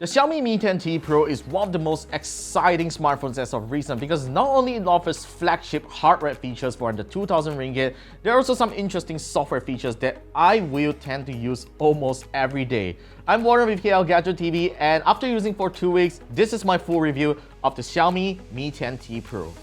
The Xiaomi Mi 10T Pro is one of the most exciting smartphones as of recent because not only it offers flagship hardware features for under 2000 ringgit, there are also some interesting software features that I will tend to use almost every day. I'm Warren with KLGadgetTV, and after using for 2 weeks, this is my full review of the Xiaomi Mi 10T Pro.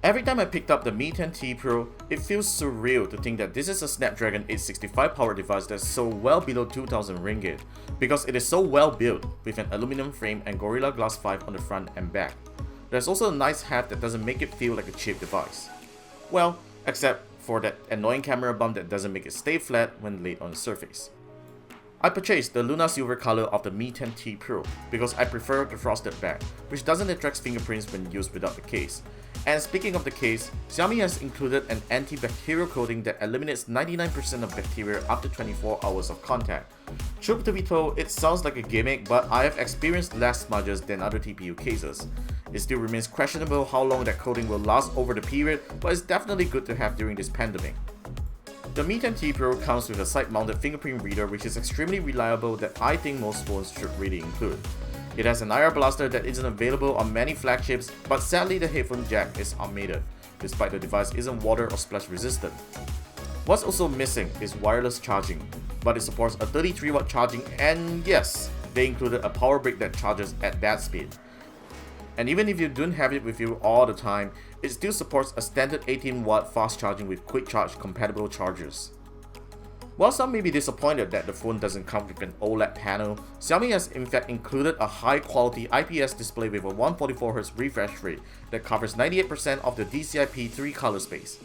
Every time I picked up the Mi 10T Pro, it feels surreal to think that this is a Snapdragon 865 powered device that's so well below 2000 ringgit, because it is so well built with an aluminum frame and Gorilla Glass 5 on the front and back. There's also a nice heft that doesn't make it feel like a cheap device. Well, except for that annoying camera bump that doesn't make it stay flat when laid on the surface. I purchased the Luna Silver color of the Mi 10T Pro because I prefer the frosted back, which doesn't attract fingerprints when used without the case. And speaking of the case, Xiaomi has included an antibacterial coating that eliminates 99% of bacteria after 24 hours of contact. Truth to be told, it sounds like a gimmick, but I have experienced less smudges than other TPU cases. It still remains questionable how long that coating will last over the period, but it's definitely good to have during this pandemic. The Mi 10T Pro comes with a side-mounted fingerprint reader, which is extremely reliable that I think most phones should really include. It has an IR blaster that isn't available on many flagships, but sadly the headphone jack is omitted, despite the device isn't water or splash resistant. What's also missing is wireless charging, but it supports a 33-watt charging, and yes, they included a power brick that charges at that speed. And even if you don't have it with you all the time, it still supports a standard 18-watt fast charging with quick charge compatible chargers. While some may be disappointed that the phone doesn't come with an OLED panel, Xiaomi has in fact included a high-quality IPS display with a 144Hz refresh rate that covers 98% of the DCI-P3 color space.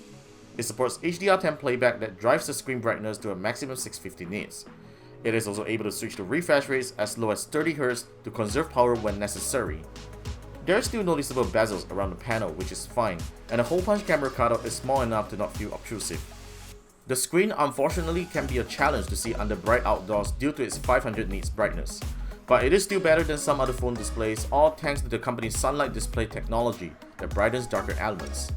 It supports HDR10 playback that drives the screen brightness to a maximum 650 nits. It is also able to switch to refresh rates as low as 30Hz to conserve power when necessary. There are still noticeable bezels around the panel, which is fine, and the hole punch camera cutout is small enough to not feel obtrusive. The screen unfortunately can be a challenge to see under bright outdoors due to its 500 nits brightness, but it is still better than some other phone displays, all thanks to the company's sunlight display technology that brightens darker elements.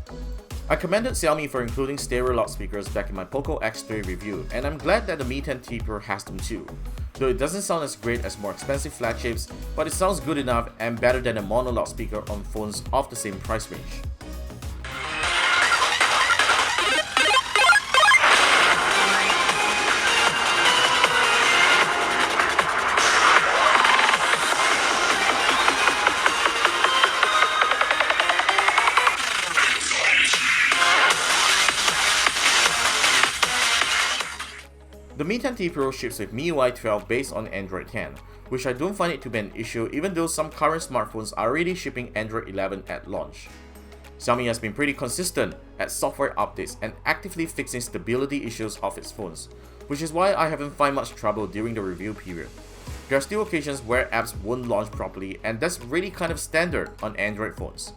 I commended Xiaomi for including stereo loudspeakers back in my Poco X3 review, and I'm glad that the Mi 10T Pro has them too. Though it doesn't sound as great as more expensive flagships, but it sounds good enough and better than a mono loudspeaker on phones of the same price range. The Mi 10T Pro ships with MIUI 12 based on Android 10, which I don't find it to be an issue even though some current smartphones are already shipping Android 11 at launch. Xiaomi has been pretty consistent at software updates and actively fixing stability issues of its phones, which is why I haven't found much trouble during the review period. There are still occasions where apps won't launch properly, and that's really kind of standard on Android phones,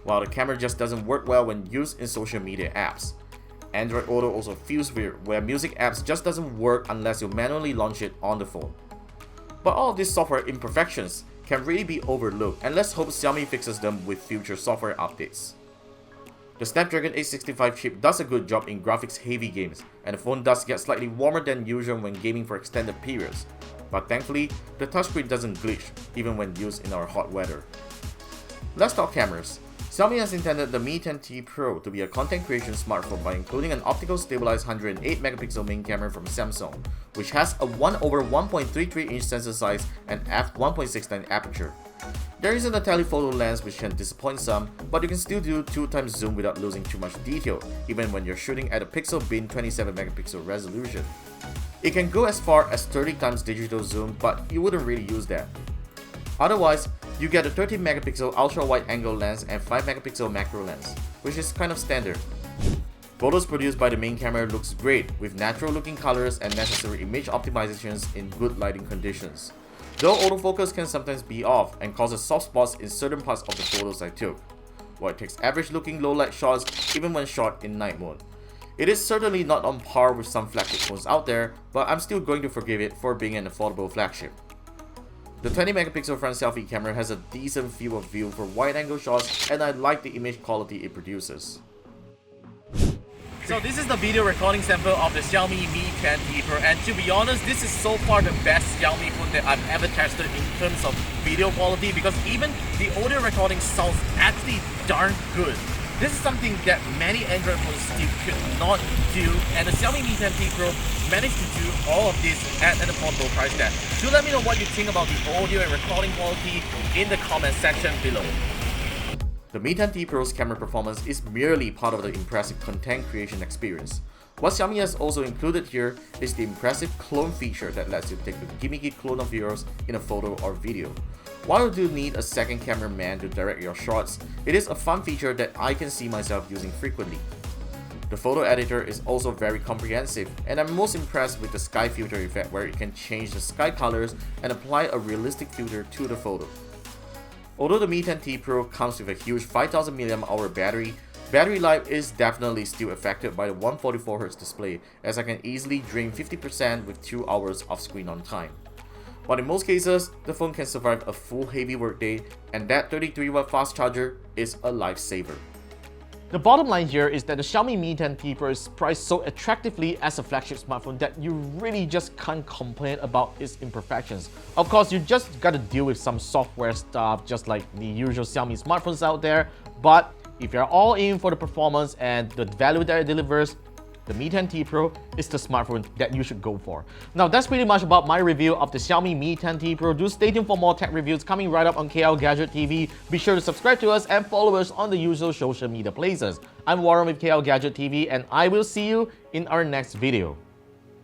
while the camera just doesn't work well when used in social media apps. Android Auto also feels weird, where music apps just doesn't work unless you manually launch it on the phone. But all of these software imperfections can really be overlooked, and let's hope Xiaomi fixes them with future software updates. The Snapdragon 865 chip does a good job in graphics-heavy games, and the phone does get slightly warmer than usual when gaming for extended periods. But thankfully, the touchscreen doesn't glitch, even when used in our hot weather. Let's talk cameras. Xiaomi has intended the Mi 10T Pro to be a content creation smartphone by including an optical stabilized 108MP main camera from Samsung, which has a 1/1.33-inch sensor size and f1.69 aperture. There isn't a telephoto lens, which can disappoint some, but you can still do 2x zoom without losing too much detail, even when you're shooting at a pixel bin 27MP resolution. It can go as far as 30x digital zoom, but you wouldn't really use that. Otherwise, you get a 13MP ultra-wide-angle lens and 5MP macro lens, which is kind of standard. Photos produced by the main camera looks great, with natural-looking colors and necessary image optimizations in good lighting conditions. Though autofocus can sometimes be off and causes soft spots in certain parts of the photos I took, while it takes average-looking low-light shots even when shot in night mode. It is certainly not on par with some flagship phones out there, but I'm still going to forgive it for being an affordable flagship. The 20MP front selfie camera has a decent field of view for wide-angle shots, and I like the image quality it produces. So this is the video recording sample of the Xiaomi Mi 10T Pro, and to be honest, this is so far the best Xiaomi phone that I've ever tested in terms of video quality, because even the audio recording sounds actually darn good. This is something that many Android phones still could not do, and the Xiaomi Mi 10T Pro managed to do all of this at an affordable price tag. Do let me know what you think about the audio and recording quality in the comment section below. The Mi 10T Pro's camera performance is merely part of the impressive content creation experience. What Xiaomi has also included here is the impressive clone feature that lets you take a gimmicky clone of yours in a photo or video. While you do need a second cameraman to direct your shots, it is a fun feature that I can see myself using frequently. The photo editor is also very comprehensive, and I'm most impressed with the sky filter effect, where you can change the sky colors and apply a realistic filter to the photo. Although the Mi 10T Pro comes with a huge 5000 mAh battery life is definitely still affected by the 144Hz display, as I can easily drain 50% with 2 hours of screen on time. But in most cases, the phone can survive a full heavy workday, and that 33W fast charger is a lifesaver. The bottom line here is that the Xiaomi Mi 10T Pro is priced so attractively as a flagship smartphone that you really just can't complain about its imperfections. Of course, you just gotta deal with some software stuff just like the usual Xiaomi smartphones out there, but if you're all in for the performance and the value that it delivers, the Mi 10T Pro is the smartphone that you should go for. Now that's pretty much about my review of the Xiaomi Mi 10T Pro. Do stay tuned for more tech reviews coming right up on KLGadgetTV. Be sure to subscribe to us and follow us on the usual social media places. I'm Warren with KLGadgetTV, and I will see you in our next video.